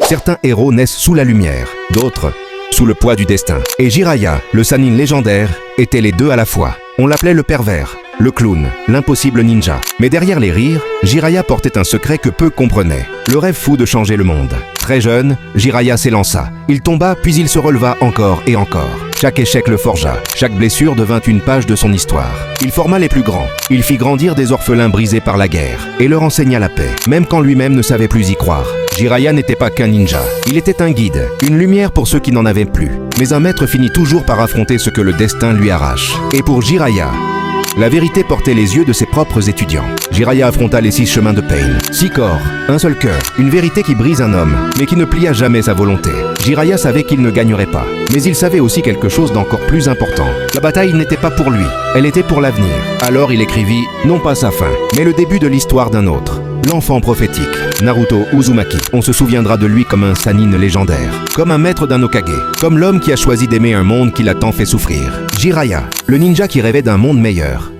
Certains héros naissent sous la lumière, d'autres sous le poids du destin. Et Jiraiya, le Sannin légendaire, était les deux à la fois. On l'appelait le pervers, le clown, l'impossible ninja. Mais derrière les rires, Jiraiya portait un secret que peu comprenaient. Le rêve fou de changer le monde. Très jeune, Jiraiya s'élança. Il tomba, puis il se releva encore et encore. Chaque échec le forgea. Chaque blessure devint une page de son histoire. Il forma les plus grands. Il fit grandir des orphelins brisés par la guerre et leur enseigna la paix, même quand lui-même ne savait plus y croire. Jiraiya n'était pas qu'un ninja. Il était un guide, une lumière pour ceux qui n'en avaient plus. Mais un maître finit toujours par affronter ce que le destin lui arrache. Et pour Jiraiya, la vérité portait les yeux de ses propres étudiants. Jiraiya affronta les 6 chemins de Pain. 6 corps, un seul cœur, une vérité qui brise un homme, mais qui ne plia jamais sa volonté. Jiraiya savait qu'il ne gagnerait pas, mais il savait aussi quelque chose d'encore plus important. La bataille n'était pas pour lui, elle était pour l'avenir. Alors il écrivit, non pas sa fin, mais le début de l'histoire d'un autre. L'enfant prophétique, Naruto Uzumaki. On se souviendra de lui comme un Sannin légendaire, comme un maître d'un Hokage, comme l'homme qui a choisi d'aimer un monde qui l'a tant fait souffrir. Jiraiya, le ninja qui rêvait d'un monde meilleur.